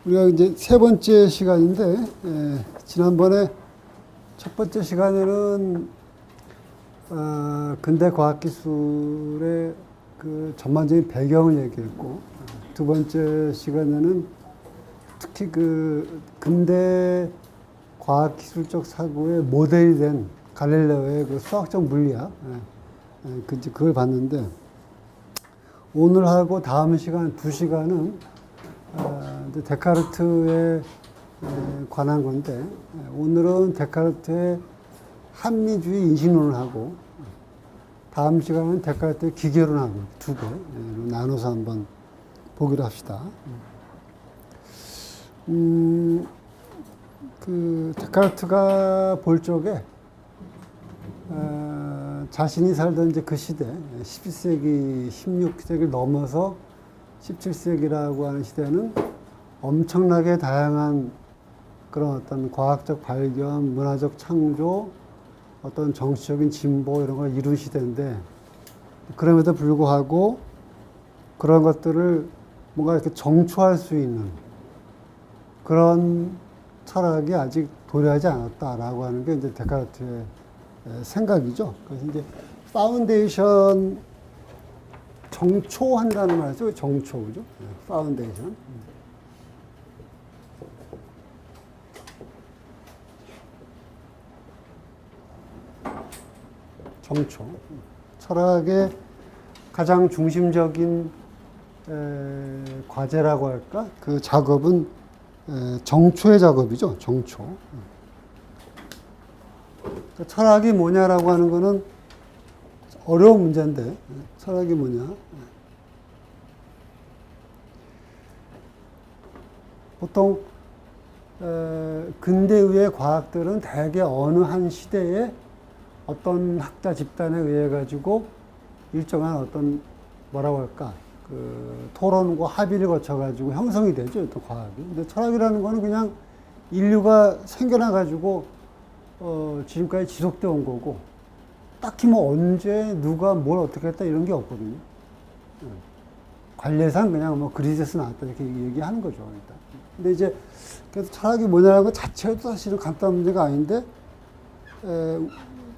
우리가 이제 세 번째 시간인데, 지난번에 첫 번째 시간에는 근대 과학기술의 그 전반적인 배경을 얘기했고, 두 번째 시간에는 특히 그 근대 과학기술적 사고의 모델이 된 갈릴레오의 그 수학적 물리학, 그걸 봤는데, 오늘하고 다음 시간, 두 시간은 데카르트에 관한 건데, 오늘은 데카르트의 합리주의 인식론을 하고, 다음 시간은 데카르트의 기계론하고 두 개 나눠서 한번 보기로 합시다. 그 데카르트가 볼 적에 자신이 살던 이제 그 시대, 12세기, 16세기를 넘어서 17세기라고 하는 시대는 엄청나게 다양한 그런 어떤 과학적 발견, 문화적 창조, 어떤 정치적인 진보 이런 걸 이룬 시대인데, 그럼에도 불구하고 그런 것들을 뭔가 이렇게 정초할 수 있는 그런 철학이 아직 도래하지 않았다라고 하는 게 이제 데카르트의 생각이죠. 그래서 이제 파운데이션, 정초한다는 말이죠. 정초, 그죠? 파운데이션. 정초. 철학의 가장 중심적인 과제라고 할까? 그 작업은 정초의 작업이죠. 정초. 철학이 뭐냐라고 하는 거는 어려운 문제인데, 철학이 뭐냐. 보통 근대의 과학들은 대개 어느 한 시대에 어떤 학자 집단에 의해 가지고 일정한 어떤 뭐라고 할까, 그 토론과 합의를 거쳐 가지고 형성이 되죠, 또 과학이. 근데 철학이라는 거는 그냥 인류가 생겨나 가지고 지금까지 지속되어 온 거고, 딱히 뭐 언제 누가 뭘 어떻게 했다 이런 게 없거든요. 관례상 그냥 뭐 그리스에서 나왔다 이렇게 얘기하는 거죠, 일단. 근데 이제 그래서 철학이 뭐냐라고 자체도 사실은 간단한 문제가 아닌데,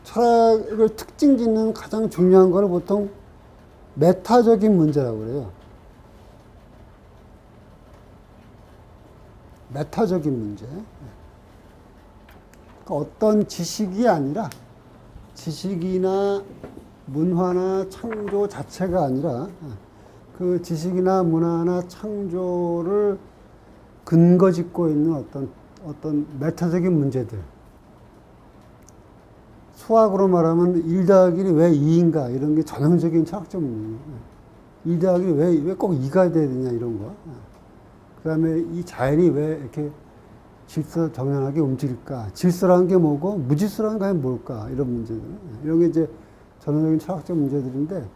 철학을 특징 짓는 가장 중요한 거를 보통 메타적인 문제라고 그래요. 메타적인 문제. 그러니까 어떤 지식이 아니라, 지식이나 문화나 창조 자체가 아니라 그 지식이나 문화나 창조를 근거 짓고 있는 어떤 메타적인 문제들. 수학으로 말하면 1 더하기 1이 왜 2인가 이런 게 전형적인 철학적 문제예요. 1 더하기 1이 왜 꼭 2가 돼야 되냐 이런 거. 그 다음에 이 자연이 왜 이렇게 질서정연하게 움직일까? 질서라는 게 뭐고 무질서라는 게 뭘까? 이런 문제들. 이런 게 이제 전형적인 철학적 문제들인데,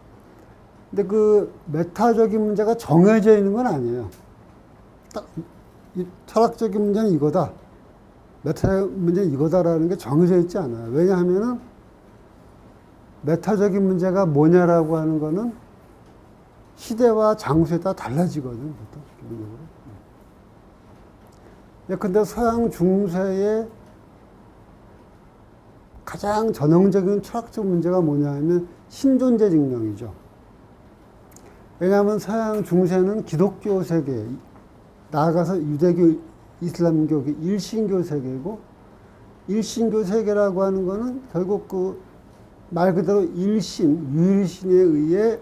근데 그 메타적인 문제가 정해져 있는 건 아니에요. 딱 이 철학적인 문제는 이거다. 메타적인 문제는 이거다라는 게 정해져 있지 않아요. 왜냐하면은 메타적인 문제가 뭐냐라고 하는 거는 시대와 장소에 따라 달라지거든, 보통. 기본적으로. 근데 서양 중세의 가장 전형적인 철학적 문제가 뭐냐 하면 신존재 증명이죠. 왜냐하면 서양 중세는 기독교 세계, 나아가서 유대교, 이슬람교, 일신교 세계고, 일신교 세계라고 하는 거는 결국 그 말 그대로 일신, 유일신에 의해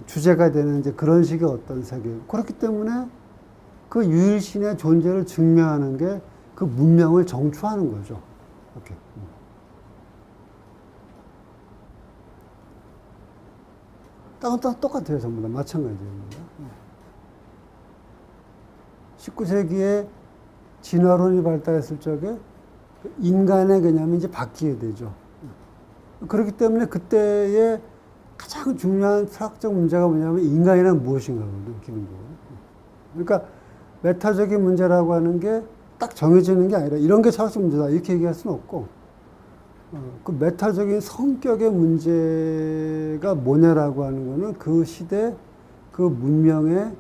주제가 되는 이제 그런 식의 어떤 세계고, 그렇기 때문에 그 유일신의 존재를 증명하는 게 그 문명을 정초하는 거죠. 이렇게. 똑같아요, 전부 다. 마찬가지입니다. 19세기에 진화론이 발달했을 적에 인간의 개념이 이제 바뀌게 되죠. 그렇기 때문에 그때의 가장 중요한 철학적 문제가 뭐냐면 인간이란 무엇인가거든요, 기본적으로. 그러니까 메타적인 문제라고 하는 게 딱 정해지는 게 아니라 이런 게 철학적 문제다 이렇게 얘기할 수는 없고, 그 메타적인 성격의 문제가 뭐냐라고 하는 거는 그 시대 그 문명의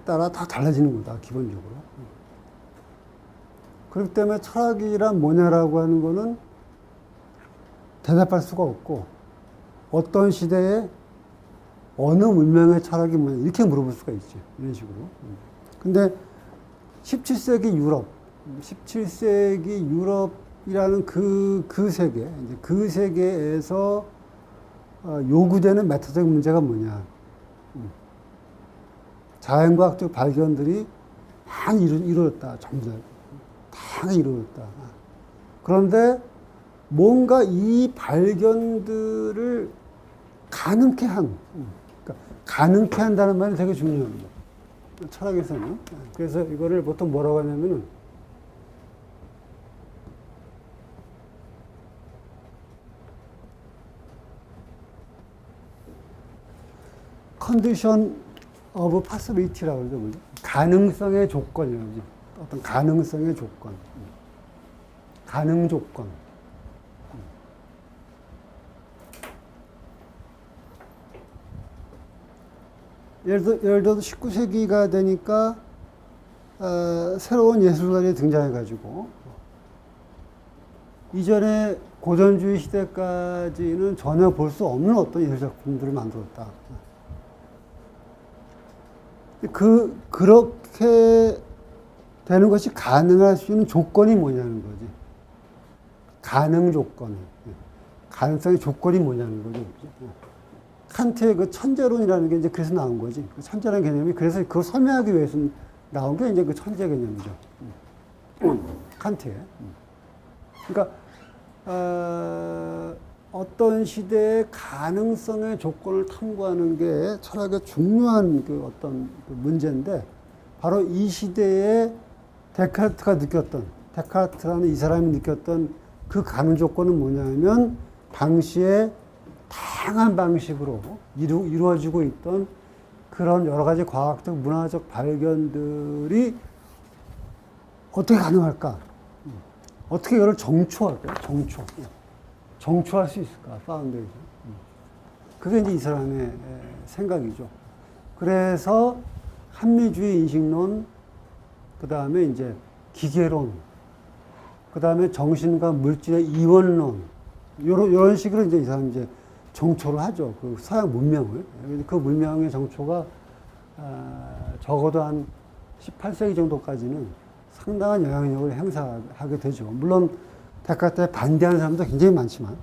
따라 다 달라지는 거다, 기본적으로. 그렇기 때문에 철학이란 뭐냐라고 하는 거는 대답할 수가 없고, 어떤 시대에 어느 문명의 철학이 뭐냐, 이렇게 물어볼 수가 있죠. 이런 식으로. 근데 17세기 유럽, 17세기 유럽이라는 그 세계, 이제 그 세계에서 요구되는 메타적 문제가 뭐냐. 자연과학적 발견들이 많이 이루어졌다. 전부 다 이루어졌다. 그런데 뭔가 이 발견들을 가능케 그러니까 가능케 한다는 말이 되게 중요합니다. 철학에서는. 그래서 이거를 보통 뭐라고 하냐면은 condition of possibility라고 그러죠. 가능성의 조건이라고. 어떤 가능성의 조건. 가능 조건. 예를 들어서 19세기가 되니까 새로운 예술가들이 등장해가지고 이전에 고전주의 시대까지는 전혀 볼 수 없는 어떤 예술작품들을 만들었다. 그렇게 되는 것이 가능할 수 있는 조건이 뭐냐는 거지. 가능 조건. 가능성의 조건이 뭐냐는 거죠. 칸트의 그 천재론이라는 게 이제 그래서 나온 거지. 그 천재라는 개념이 그래서 그걸 설명하기 위해서 나온 게 이제 그 천재 개념이죠. 칸트의. 그러니까, 어떤 시대의 가능성의 조건을 탐구하는 게 철학의 중요한 그 어떤 그 문제인데, 바로 이 시대에 데카르트라는 이 사람이 느꼈던 그 가능 조건은 뭐냐면, 당시에 다양한 방식으로 이루어지고 있던 그런 여러 가지 과학적, 문화적 발견들이 어떻게 가능할까? 어떻게 이걸 정초할까? 정초할 수 있을까? 파운데이션. 그게 이제 이 사람의 생각이죠. 그래서 합리주의 인식론, 그 다음에 이제 기계론, 그 다음에 정신과 물질의 이원론, 이런 식으로 이제 이 사람이 이제 정초를 하죠. 그 서양 문명을. 그 문명의 정초가 적어도 한 18세기 정도까지는 상당한 영향력을 행사하게 되죠. 물론 데카르트에 반대하는 사람도 굉장히 많지만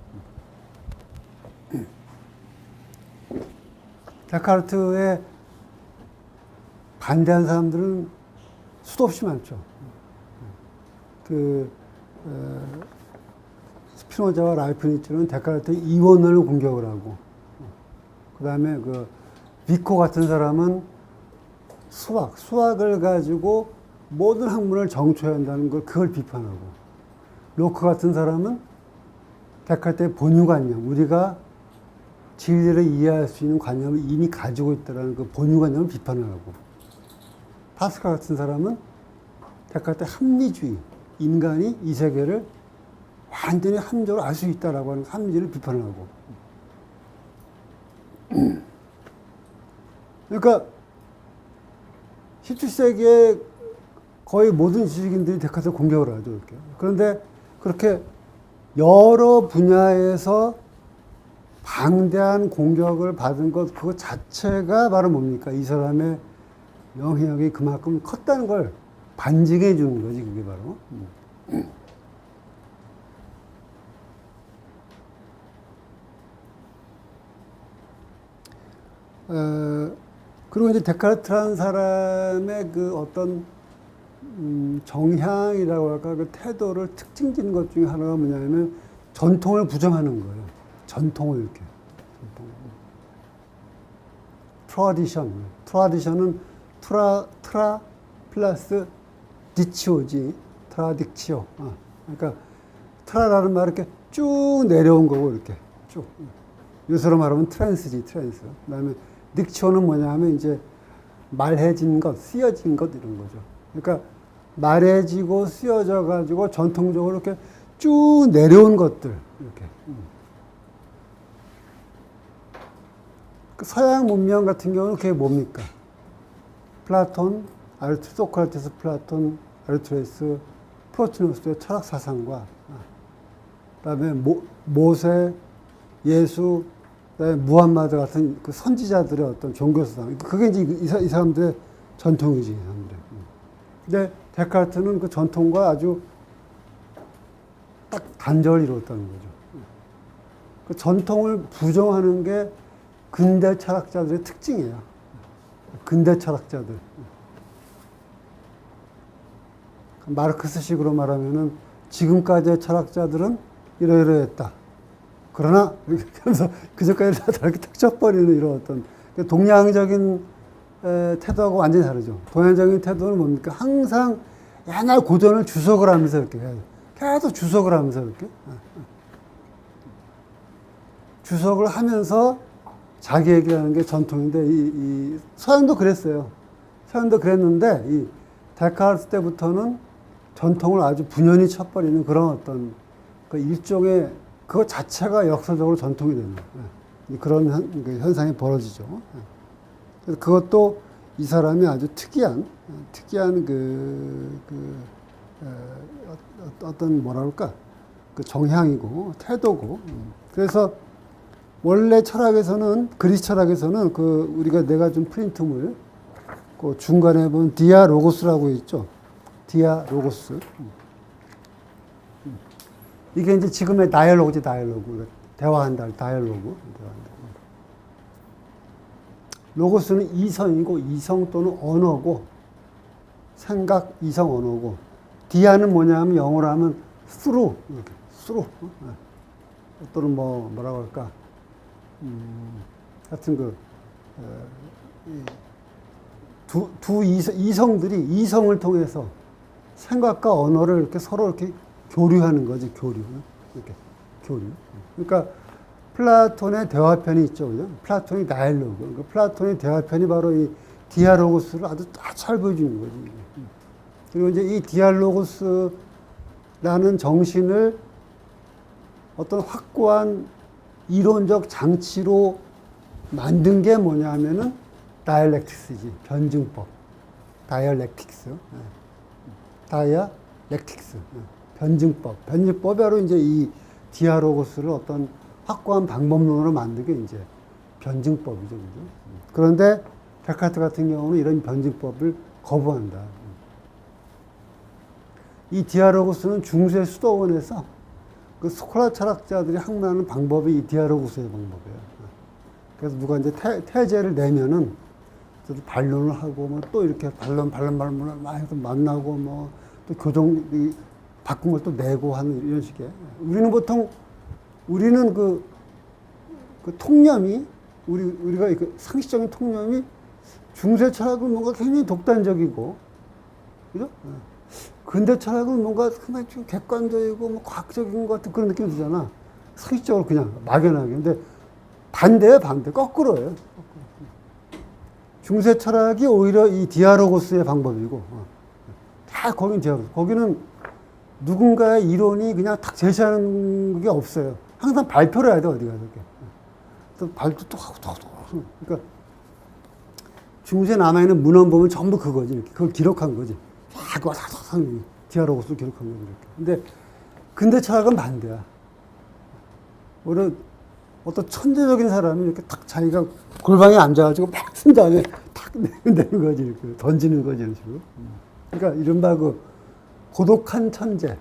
데카르트에 반대하는 사람들은 수도 없이 많죠. 스피노자와 라이프니츠는 데카르트의 이원론을 공격을 하고, 그 다음에 비코 같은 사람은 수학을 가지고 모든 학문을 정초해야 한다는 그걸 비판하고, 로크 같은 사람은 데카르트의 본유관념, 우리가 진리를 이해할 수 있는 관념을 이미 가지고 있다는 그 본유관념을 비판을 하고, 파스칼 같은 사람은 데카르트의 합리주의, 인간이 이 세계를 완전히 합리적으로 알 수 있다라고 하는 합리주의를 비판을 하고. 그러니까 17세기에 거의 모든 지식인들이 데카르트를 공격을 하죠. 이렇게. 그런데 그렇게 여러 분야에서 방대한 공격을 받은 것, 그거 자체가 바로 뭡니까? 이 사람의 영향력이 그만큼 컸다는 걸 반증해 주는 거지, 그게 바로. 그리고 이제 데카르트라는 사람의 그 어떤 정향이라고 할까, 그 태도를 특징 짓는 것 중에 하나가 뭐냐면 전통을 부정하는 거예요. 전통을 이렇게. 트라디션은 트라 플러스 디치오지. 트라딕치오. 그러니까 트라라는 말 이렇게 쭉 내려온 거고 이렇게 쭉. 요새로 말하면 트랜스. 그다음에 딕치오는 뭐냐 하면 이제 말해진 것, 쓰여진 것 이런 거죠. 그러니까 말해지고 쓰여져 가지고 전통적으로 이렇게 쭉 내려온 것들 이렇게. 그 서양 문명 같은 경우는 그게 뭡니까? 플라톤, 소크라테스, 플라톤, 아리스토텔레스, 프로티노스의 철학 사상과 그다음에 모세, 예수, 그다음에 무함마드 같은 그 선지자들의 어떤 종교 사상. 그게 이제 이 사람들의 전통이지, 이 사람들. 근데 데카르트는 그 전통과 아주 딱 단절을 이뤘다는 거죠. 그 전통을 부정하는 게 근대 철학자들의 특징이에요. 근대 철학자들. 마르크스식으로 말하면은 지금까지의 철학자들은 이러이러했다. 그러나 이렇게 하면서 그전까지 다 이렇게 탁 쳐버리는 이런 어떤 동양적인 태도하고 완전히 다르죠. 동양적인 태도는 뭡니까? 항상 옛날 고전을 주석을 하면서 이렇게 해요. 계속 주석을 하면서 이렇게 주석을 하면서 자기 얘기하는 게 전통인데 이 서양도 그랬어요. 서양도 그랬는데 이 데카르트 때부터는 전통을 아주 분연히 쳐버리는 그런 어떤 그 일종의 그것 자체가 역사적으로 전통이 되는 그런 현상이 벌어지죠. 그래서 그것도 이 사람이 아주 특이한 어떤 뭐랄까 그 정향이고 태도고. 그래서 원래 철학에서는 그리스 철학에서는 그 우리가 내가 준 프린트물 그 중간에 보면 디아로고스라고 있죠. 디아로고스. 이게 이제 지금의 다이얼로그지, 다이얼로그. 대화한다, 다이얼로그. 로고스는 이성이고, 이성 또는 언어고, 생각, 이성, 언어고, 디아는 뭐냐 하면 영어로 하면 through, 이렇게, through. 또는 뭐라고 할까. 하여튼 이성들이 이성을 통해서 생각과 언어를 이렇게 서로 이렇게 교류하는 거지, 교류. 이렇게, 교류. 그러니까, 플라톤의 대화편이 있죠, 그죠? 플라톤이 다이얼로그. 그러니까 플라톤의 대화편이 바로 이 디아로고스를 아주 잘 보여주는 거지. 그리고 이제 이 디아로고스라는 정신을 어떤 확고한 이론적 장치로 만든 게 뭐냐 하면은 다이얼렉틱스지, 변증법. 다이얼렉틱스. 다이얼렉틱스. 변증법. 변증법이 바로 이제 이 디아로고스를 어떤 확고한 방법론으로 만든 게 이제 변증법이죠. 그죠? 그런데 데카르트 같은 경우는 이런 변증법을 거부한다. 이 디아로고스는 중세 수도원에서 그 스콜라 철학자들이 항마하는 방법이 이 디아로고스의 방법이에요. 그래서 누가 이제 태제를 내면은 반론을 하고 뭐 또 이렇게 반론을 많이 해서 만나고 뭐 또 교정 바꾼 걸 또 내고 하는 이런 식의. 우리는 그 통념이 우리가 그 상식적인 통념이 중세 철학은 뭔가 굉장히 독단적이고, 그죠? 근대 철학은 뭔가 상당히 좀 객관적이고 뭐 과학적인 것 같은 그런 느낌이 들잖아. 상식적으로 그냥 막연하게. 근데 반대예요, 반대. 거꾸로예요. 중세 철학이 오히려 이 디아로고스의 방법이고, 다 거긴 디아로고스. 거기는 누군가의 이론이 그냥 탁 제시하는 게 없어요. 항상 발표를 해야 돼, 어디 가서. 또 발표 또 하고 또 하고. 그러니까 중세 남아있는 문헌 보면 전부 그거지. 이렇게. 그걸 기록한 거지. 쫙 디아로고스를 기록한 거지. 이렇게. 근데 근대 철학은 반대야. 오히려 어떤 천재적인 사람이 이렇게 탁 자기가 골방에 앉아가지고 막 쓴 다음에 탁 내는 거지. 이렇게 던지는 거지. 이런 식으로. 그러니까 이른바 그 고독한 천재.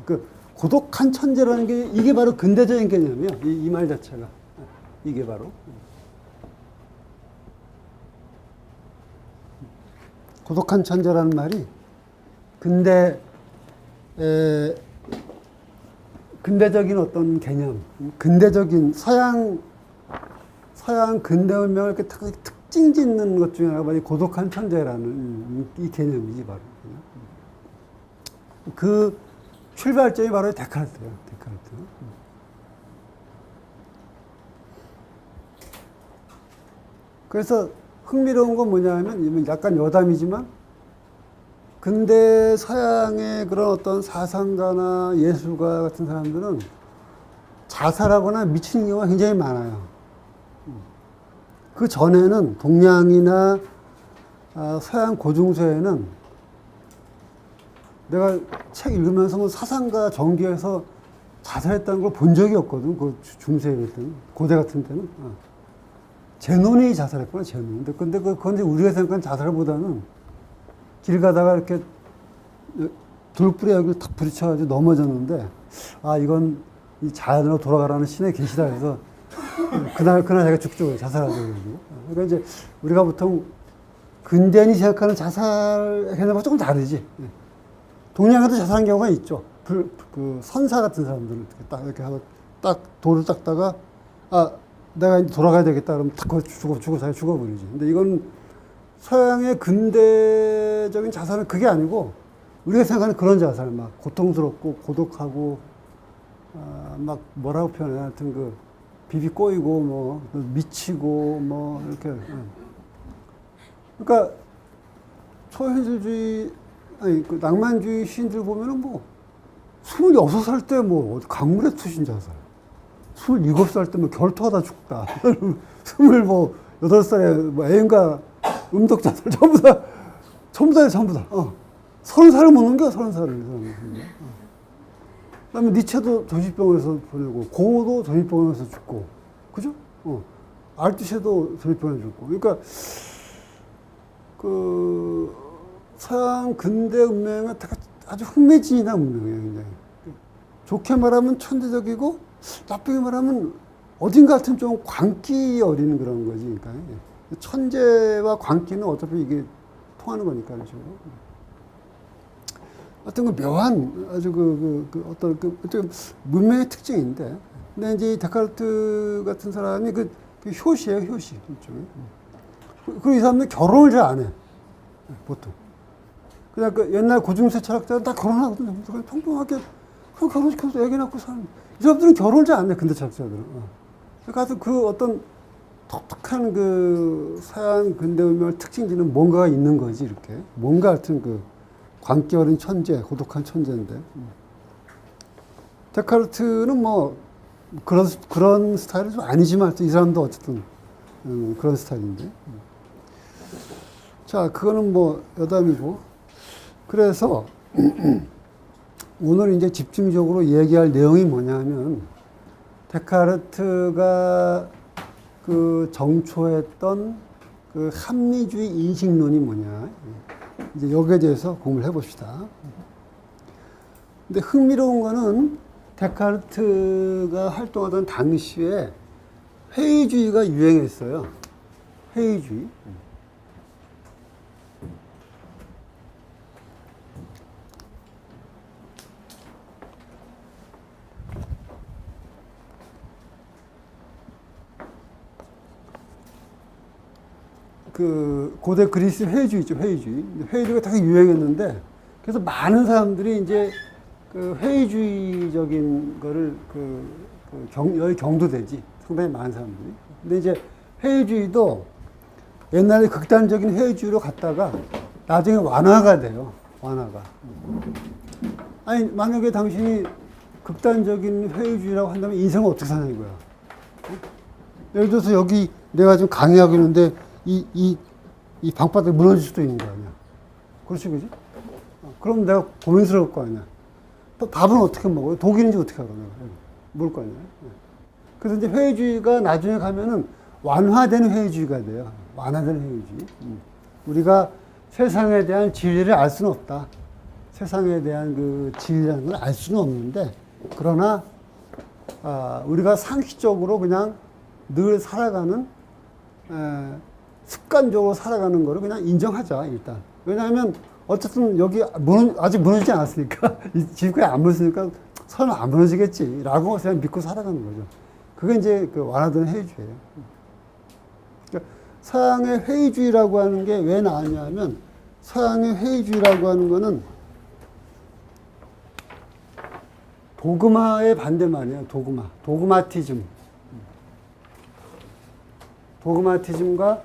그 고독한 천재라는 게 이게 바로 근대적인 개념이에요. 이 말 자체가. 이게 바로. 고독한 천재라는 말이 근대적인 어떤 개념, 근대적인 서양 근대 문명을 이렇게 특징 짓는 것 중에 하나가 바로 고독한 천재라는 이 개념이지, 바로. 그 출발점이 바로 데카르트예요, 데카르트. 그래서 흥미로운 건 뭐냐 하면, 약간 여담이지만, 근대 서양의 그런 어떤 사상가나 예술가 같은 사람들은 자살하거나 미치는 경우가 굉장히 많아요. 그 전에는 동양이나 서양 고중서에는 내가 책 읽으면서 뭐 사상가 전기에서 자살했다는 걸 본 적이 없거든. 그 중세에 때는, 고대 같은 때는. 제논이 자살했구나, 제논. 근데 그건 이제 우리가 생각하는 자살보다는 길 가다가 이렇게 돌부리에 여기를 탁 부딪혀가지고 넘어졌는데, 이건 이 자연으로 돌아가라는 신의 계시다 해서 그날 자기가 죽죠. 자살하죠. 그러니까 이제 우리가 보통 근대인이 생각하는 자살 개념과 조금 다르지. 동양에도 자살한 경우가 있죠. 그 선사 같은 사람들을 이렇게 하고 딱 돌을 닦다가 내가 이제 돌아가야 되겠다 그러면 탁 자기 죽어버리지. 근데 이건 서양의 근대적인 자살은 그게 아니고 우리가 생각하는 그런 자살, 막 고통스럽고 고독하고 막 뭐라고 표현해? 하여튼 그 비비 꼬이고 뭐 미치고 뭐 이렇게. 그러니까 초현실주의 그 낭만주의 시인들 보면은 뭐 26살 때 뭐 강물에 투신 자살, 27살 때 뭐 결투하다 죽다, 28살에 뭐 애인과 음독 자살, 전부 다. 30살을 못 넘겨, 30살을. 그 다음에 니체도 전시병원에서 보내고, 고도 전시병원에서 죽고, 그죠? 알투셰도 전시병원에서 죽고. 그러니까, 서양 근대 문명은 아주 흥미진진한 문명이에요, 굉장히. 좋게 말하면 천재적이고, 나쁘게 말하면 어딘가 하여튼 좀 광기 어린 그런 거지. 그러니까 천재와 광기는 어차피 이게 통하는 거니까, 그렇죠. 어떤 그 묘한 아주 어떤 문명의 특징인데, 근데 이제 데카르트 같은 사람이 그 효시예요, 효시. 일종의. 그리고 이 사람들 결혼을 잘 안 해, 보통. 그냥 그 옛날 고중세 철학자는 다 결혼하거든요. 그냥 평범하게 결혼시켜서 애기 낳고 사는. 이 사람들은 결혼을 잘 안 해, 근대 철학자들은. 그러니까 그 어떤 독특한 그 서양 근대 문명의 특징들은 뭔가가 있는 거지, 이렇게. 뭔가 하여튼 그 광기 어린 천재, 고독한 천재인데. 데카르트는 뭐 그런 스타일은 좀 아니지만 이 사람도 어쨌든 그런 스타일인데. 자, 그거는 뭐 여담이고. 그래서 오늘 이제 집중적으로 얘기할 내용이 뭐냐면 데카르트가 그 정초했던 그 합리주의 인식론이 뭐냐. 이제 여기에 대해서 공부를 해봅시다. 근데 흥미로운 거는 데카르트가 활동하던 당시에 회의주의가 유행했어요. 회의주의. 그 고대 그리스 회의주의죠, 회의주의. 회의주의가 되게 유행했는데, 그래서 많은 사람들이 이제 그 회의주의적인 거를 여기 경도되지. 상당히 많은 사람들이. 근데 이제 회의주의도 옛날에 극단적인 회의주의로 갔다가 나중에 완화가 돼요. 완화가. 아니, 만약에 당신이 극단적인 회의주의라고 한다면 인생을 어떻게 사는 거야? 예를 들어서 여기 내가 지금 강의하고 있는데 이 방바닥이 무너질 수도 있는 거 아니야. 그렇지, 그지? 그럼 내가 고민스러울 거 아니야. 밥은 어떻게 먹어요? 독일인지 어떻게 알아? 모를 거 아니야. 그래서 이제 회의주의가 나중에 가면은 완화된 회의주의가 돼요. 완화된 회의주의. 우리가 세상에 대한 진리를 알 수는 없다. 세상에 대한 그 진리라는 걸 알 수는 없는데, 그러나, 우리가 상식적으로 그냥 늘 살아가는, 습관적으로 살아가는 거를 그냥 인정하자, 일단. 왜냐하면, 어쨌든 여기 아직 무너지지 않았으니까, 이 지구에 안 무너지니까 설마 안 무너지겠지. 라고 그냥 믿고 살아가는 거죠. 그게 이제 그 완화된 회의주의예요. 그러니까 서양의 회의주의라고 하는 게 왜 나왔냐면, 서양의 회의주의라고 하는 거는 도그마의 반대말이에요, 도그마. 도그마티즘. 도그마티즘과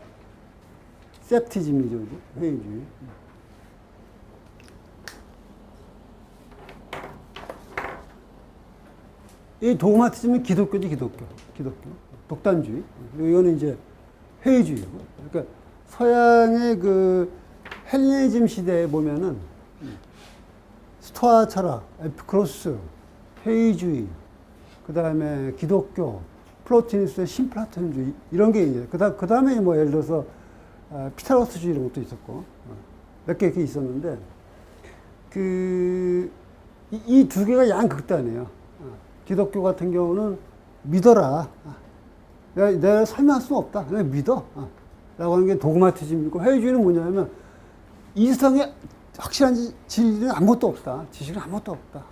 셉티즘이죠, 회의주의. 이 도그마티즘은 기독교지, 기독교. 독단주의. 이거는 이제 회의주의고. 그러니까 서양의 그 헬레니즘 시대에 보면은 스토아 철학, 에피쿠로스, 회의주의, 그 다음에 기독교, 플로티누스의 신플라톤주의 이런 게 이제 그 다음에 뭐 예를 들어서 피타고라스주의 이런 것도 있었고 몇 개 이렇게 있었는데 그 이 두 개가 양극단이에요. 기독교 같은 경우는 믿어라. 내가 설명할 수는 없다. 그냥 믿어. 라고 하는 게 도그마티즘이고, 회의주의는 뭐냐면 이성에 확실한 진리는 아무것도 없다. 지식은 아무것도 없다.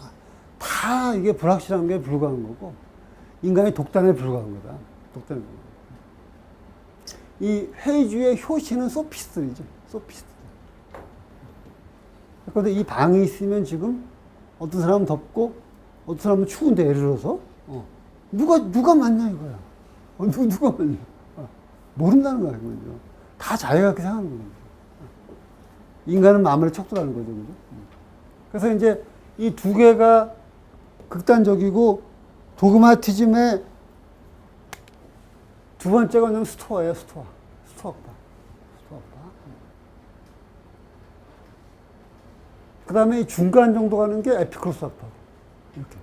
다 이게 불확실한 게 불과한 거고, 인간의 독단에 불과한 거다. 독단에 불과한 거다. 이 회의주의의 효시는 소피스트이죠. 소피스트. 그런데 이 방이 있으면 지금 어떤 사람은 덥고, 어떤 사람은 추운데 예를 들어서, 누가 맞냐 이거야. 누가 맞냐. 모른다는 거야, 그거죠. 다 자기가 그렇게 생각하는 거죠. 인간은 마음을 척도하는 거죠, 그죠? 그래서 이제 이 두 개가 극단적이고, 도그마티즘의 두 번째가 뭐냐면 스토아예요, 스토아파. 그 다음에 이 중간 정도 가는 게 에피쿠로스학파. 이렇게.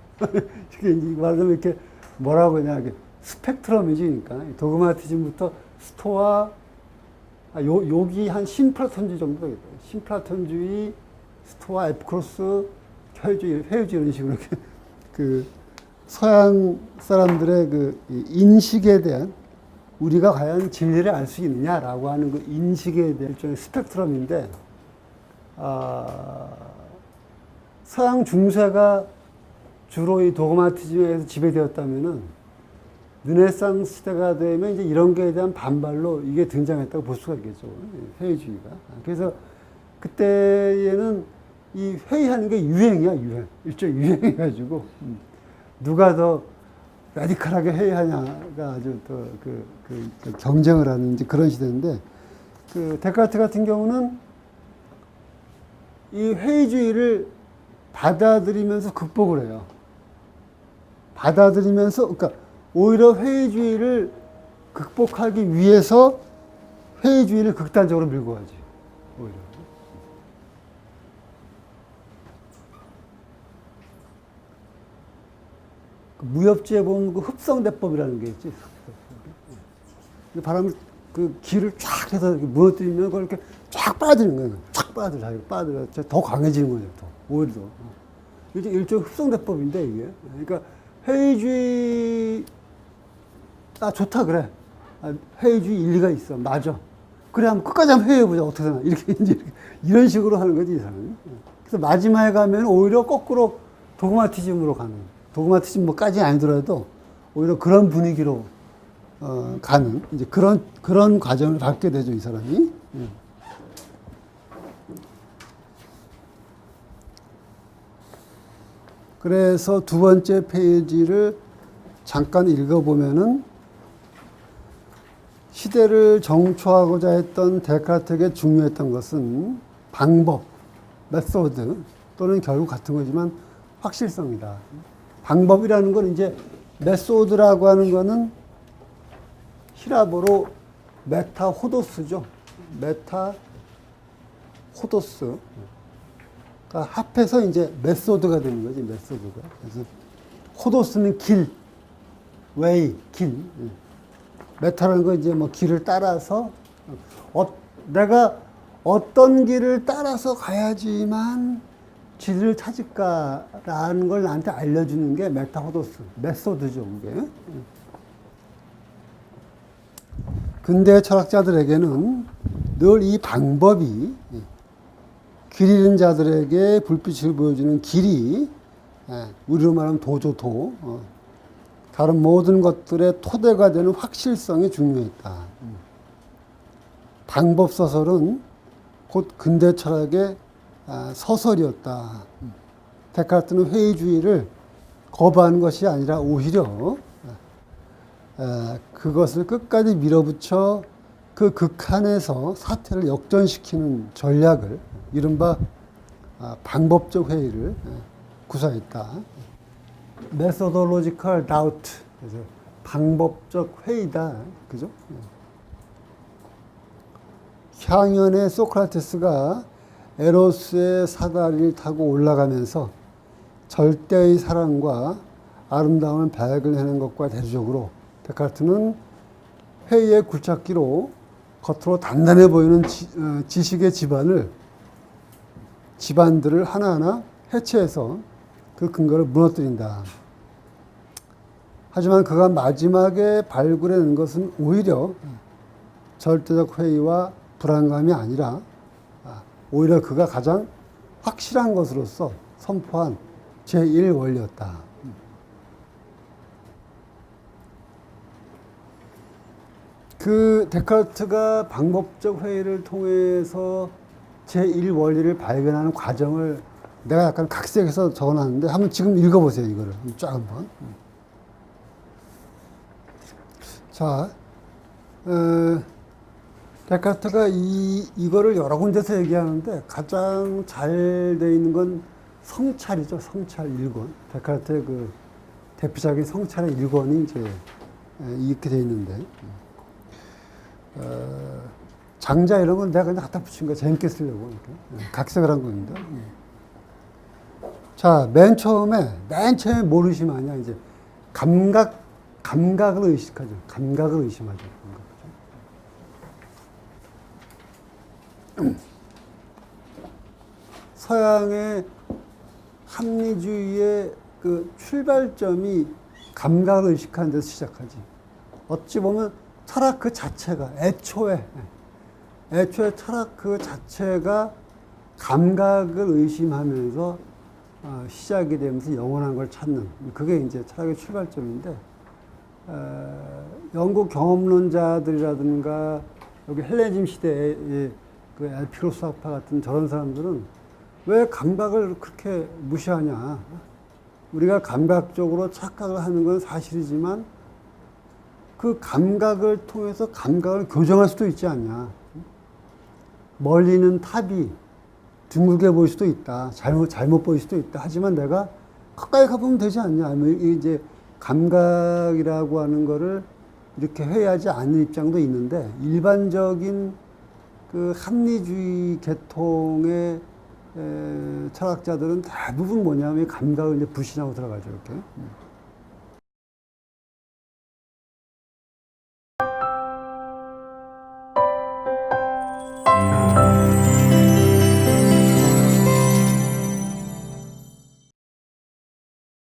이게 말하자면 이렇게 뭐라고 하냐, 이게 스펙트럼이지, 그러니까. 도그마티즘부터 스토아, 여기 한 신플라톤주의 정도 되겠다. 신플라톤주의, 스토아, 에피쿠로스, 회의주의 이런 식으로 이렇게 그 서양 사람들의 그 인식에 대한 우리가 과연 진리를 알 수 있느냐라고 하는 그 인식에 대한 일종의 스펙트럼인데, 서양 중세가 주로 이 도그마티즘에서 지배되었다면은 르네상스 시대가 되면 이제 이런 거에 대한 반발로 이게 등장했다고 볼 수가 있겠죠. 회의주의가. 그래서 그때에는 이 회의하는 게 유행이야, 유행. 일종의 유행해가지고, 누가 더 라디칼하게 회의하냐가 아주 더 그 경쟁을 하는 이제 그런 시대인데, 그 데카르트 같은 경우는 이 회의주의를 받아들이면서 극복을 해요. 받아들이면서, 그러니까 오히려 회의주의를 극복하기 위해서 회의주의를 극단적으로 밀고 가지. 오히려. 무협지에 보면 그 흡성대법이라는 게 있지. 바람을 그 기를 쫙 해서 무너뜨리면 그걸 이렇게 쫙 빨아들이는 거예요. 쫙 빨아들여. 더 강해지는 거예요. 더. 오히려 더. 이게 일종의 흡성대법인데, 이게. 그러니까 회의주의, 좋다, 그래. 회의주의 일리가 있어. 맞아. 그래, 한번 끝까지 한번 회의해보자. 어떻게 되나. 이런 식으로 하는 거지, 이 사람이. 그래서 마지막에 가면 오히려 거꾸로 도그마티즘으로 가는. 도그마티즘까지 아니더라도 오히려 그런 분위기로 가는 이제 그런 과정을 밟게 되죠, 이 사람이. 그래서 두 번째 페이지를 잠깐 읽어보면은 시대를 정초하고자 했던 데카르트에게 중요했던 것은 방법, 메소드 또는 결국 같은 거지만 확실성이다. 방법이라는 건 이제 메소드라고 하는 거는 히라보로 메타호도스죠. 메타호도스. 그러니까 합해서 이제 메소드가 되는 거지, 메소드가. 그래서 호도스는 길, 웨이, 길. 메타라는 건 이제 뭐 길을 따라서 내가 어떤 길을 따라서 가야지만 진리를 찾을까라는 걸 나한테 알려주는 게 메타호도스, 메소드죠, 그게. 근대 철학자들에게는 늘 이 방법이 길 잃은 자들에게 불빛을 보여주는 길이, 우리로 말하면 도조도, 다른 모든 것들의 토대가 되는 확실성이 중요했다. 방법 소설은 곧 근대 철학의 서설이었다. 데카르트는 회의주의를 거부하는 것이 아니라 오히려 그것을 끝까지 밀어붙여 그 극한에서 사태를 역전시키는 전략을 이른바 방법적 회의를 구사했다. methodological doubt, 그래서 방법적 회의다, 그죠? 향연의 소크라테스가 에로스의 사다리를 타고 올라가면서 절대의 사랑과 아름다움을 발견하는 것과 대조적으로 데카르트는 회의의 굴착기로 겉으로 단단해 보이는 지식의 집안들을 하나하나 해체해서 그 근거를 무너뜨린다. 하지만 그가 마지막에 발굴해낸 것은 오히려 절대적 회의와 불안감이 아니라 오히려 그가 가장 확실한 것으로서 선포한 제1원리였다. 그 데카르트가 방법적 회의를 통해서 제1원리를 발견하는 과정을 내가 약간 각색해서 적어놨는데 한번 지금 읽어보세요. 이거를 쫙 한번. 자, 데카르트가 이거를 여러 군데서 얘기하는데 가장 잘 돼 있는 건 성찰이죠. 성찰 1권. 데카르트의 그 대표작인 성찰의 1권이 이제 이렇게 돼 있는데, 장자 이런 건 내가 그냥 갖다 붙인 거 재밌게 쓰려고 이렇게 각색을 한 겁니다. 자, 맨 처음에 뭘 의심하냐, 이제 감각을 의식하죠. 감각을 의심하죠. 서양의 합리주의의 그 출발점이 감각을 의식하는 데서 시작하지. 어찌 보면 철학 그 자체가 애초에 철학 그 자체가 감각을 의심하면서 시작이 되면서 영원한 걸 찾는, 그게 이제 철학의 출발점인데, 영국 경험론자들이라든가 여기 헬레니즘 시대의 그 엘피로스아파 같은 저런 사람들은 왜 감각을 그렇게 무시하냐. 우리가 감각적으로 착각을 하는 건 사실이지만 그 감각을 통해서 감각을 교정할 수도 있지 않냐. 멀리 있는 탑이 둥글게 보일 수도 있다. 잘못 보일 수도 있다. 하지만 내가 가까이 가보면 되지 않냐. 이제 감각이라고 하는 거를 이렇게 회의하지 않는 입장도 있는데, 일반적인 그 합리주의 계통의 철학자들은 대부분 뭐냐면 감각을 이제 불신하고 들어가죠. 이렇게.